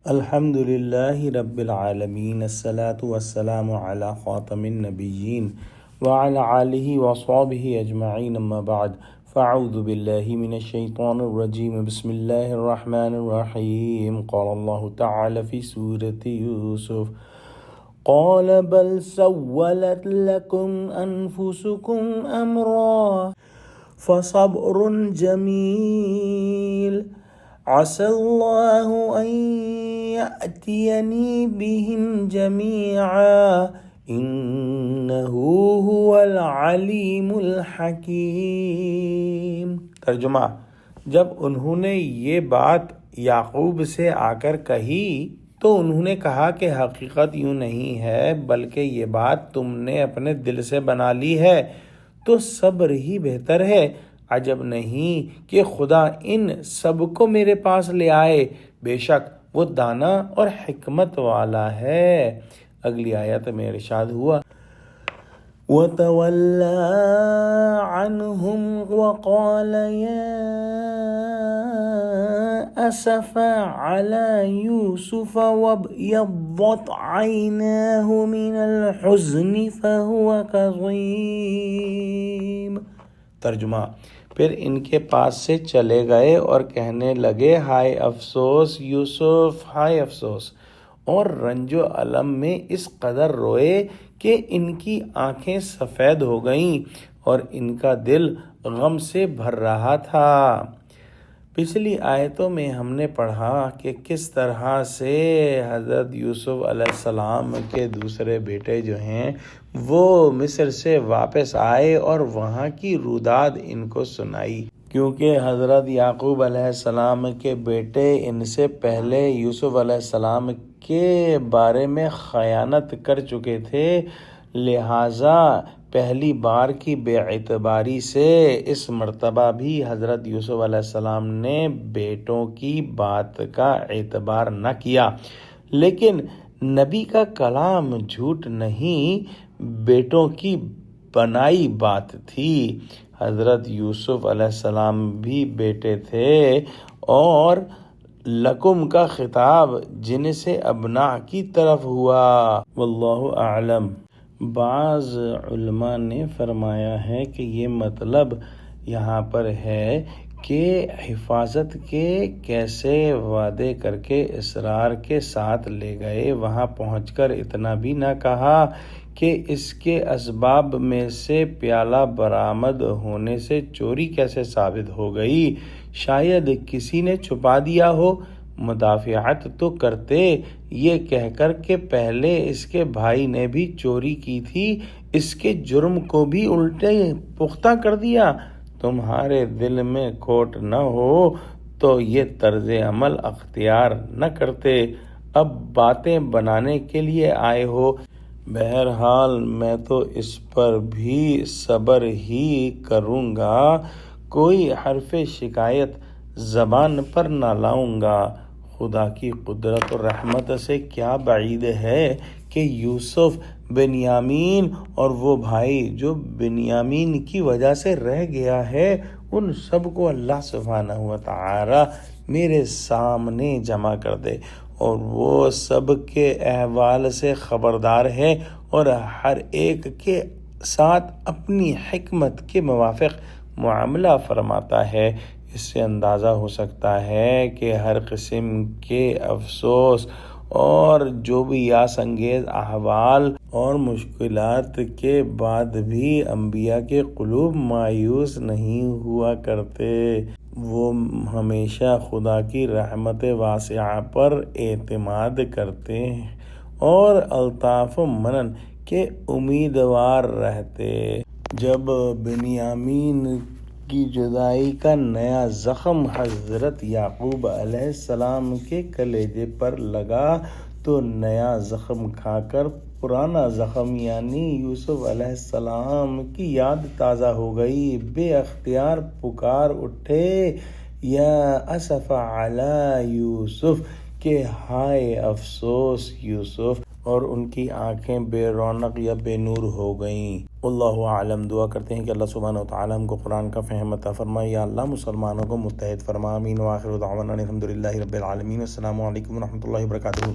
الحمد للہ رب العالمین، الصلاة والسلام علی خاتم النبیین وعلی آلہ وصحبہ اجمعین، اما بعد فاعوذ باللہ من الشیطان الرجیم، بسم اللہ الرحمن الرحیم۔ قال اللہ تعالی فی سورة یوسف: قال بل سولت لکم انفسکم امرا فصبر جمیل عسى الله أن يأتيني بهم جميعا إنه هو العليم الحكيم۔ ترجمہ: جب انہوں نے یہ بات یعقوب سے آ کر کہی تو انہوں نے کہا کہ حقیقت یوں نہیں ہے، بلکہ یہ بات تم نے اپنے دل سے بنا لی ہے، تو صبر ہی بہتر ہے۔ عجب نہیں کہ خدا ان سب کو میرے پاس لے آئے، بے شک وہ دانا اور حکمت والا ہے۔ اگلی آیت میں ارشاد ہوا: وَتَوَلَّى عَنْهُمْ وَقَالَ يَا أَسَفَ عَلَى يُوسُفَ وَابْيَضَّتْ عَيْنَاهُ مِنَ الْحُزْنِ فَهُوَ كَظِيمٌ۔ ترجمہ: پھر ان کے پاس سے چلے گئے اور کہنے لگے، ہائے افسوس یوسف، ہائے افسوس، اور رنج و الم میں اس قدر روئے کہ ان کی آنکھیں سفید ہو گئیں اور ان کا دل غم سے بھر رہا تھا۔ پچھلی آیتوں میں ہم نے پڑھا کہ کس طرح سے حضرت یوسف علیہ السلام کے دوسرے بیٹے جو ہیں وہ مصر سے واپس آئے اور وہاں کی روداد ان کو سنائی، کیونکہ حضرت یعقوب علیہ السلام کے بیٹے ان سے پہلے یوسف علیہ السلام کے بارے میں خیانت کر چکے تھے، لہٰذا پہلی بار کی بے اعتباری سے اس مرتبہ بھی حضرت یوسف علیہ السلام نے بیٹوں کی بات کا اعتبار نہ کیا، لیکن نبی کا کلام جھوٹ نہیں، بیٹوں کی بنائی بات تھی۔ حضرت یوسف علیہ السلام بھی بیٹے تھے، اور لکم کا خطاب جن سے ابناء کی طرف ہوا۔ واللہ اعلم۔ بعض علماء نے فرمایا ہے کہ یہ مطلب یہاں پر ہے کہ حفاظت کے کیسے وعدے کر کے اصرار کے ساتھ لے گئے، وہاں پہنچ کر اتنا بھی نہ کہا کہ اس کے اسباب میں سے پیالہ برآمد ہونے سے چوری کیسے ثابت ہو گئی، شاید کسی نے چھپا دیا ہو، مدافعت تو کرتے یہ کہہ کر کہ پہلے اس کے بھائی نے بھی چوری کی تھی، اس کے جرم کو بھی الٹے پختہ کر دیا۔ تمہارے دل میں کھوٹ نہ ہو تو یہ طرز عمل اختیار نہ کرتے، اب باتیں بنانے کے لیے آئے ہو۔ بہرحال میں تو اس پر بھی صبر ہی کروں گا، کوئی حرف شکایت زبان پر نہ لاؤں گا۔ خدا کی قدرت و رحمت سے کیا بعید ہے کہ یوسف، بنیامین اور وہ بھائی جو بنیامین کی وجہ سے رہ گیا ہے، ان سب کو اللہ سبحانہ و تعالی میرے سامنے جمع کر دے، اور وہ سب کے احوال سے خبردار ہے اور ہر ایک کے ساتھ اپنی حکمت کے موافق معاملہ فرماتا ہے۔ اس سے اندازہ ہو سکتا ہے کہ ہر قسم کے افسوس اور جو بھی یاس انگیز احوال اور مشکلات کے بعد بھی انبیاء کے قلوب مایوس نہیں ہوا کرتے، وہ ہمیشہ خدا کی رحمت واسعہ پر اعتماد کرتے اور الطاف و منن کے امیدوار رہتے۔ جب بنیامین کی جدائی کا نیا زخم حضرت یعقوب علیہ السلام کے کلیجے پر لگا تو نیا زخم کھا کر پرانا زخم یعنی یوسف علیہ السلام کی یاد تازہ ہو گئی، بے اختیار پکار اٹھے، یا اسف علی یوسف، کہ ہائے افسوس یوسف، اور ان کی آنکھیں بے رونق یا بے نور ہو گئیں۔ اللہ عالم۔ دعا کرتے ہیں کہ اللہ سبحانہ و تعالیٰ ہم کو قرآن کا فہم عطا فرمائے، یا اللہ مسلمانوں کو متحد فرما۔ آمین۔ وآخر دعوانا الحمدللہ رب العالمین۔ السلام علیکم ورحمۃ اللہ وبرکاتہ۔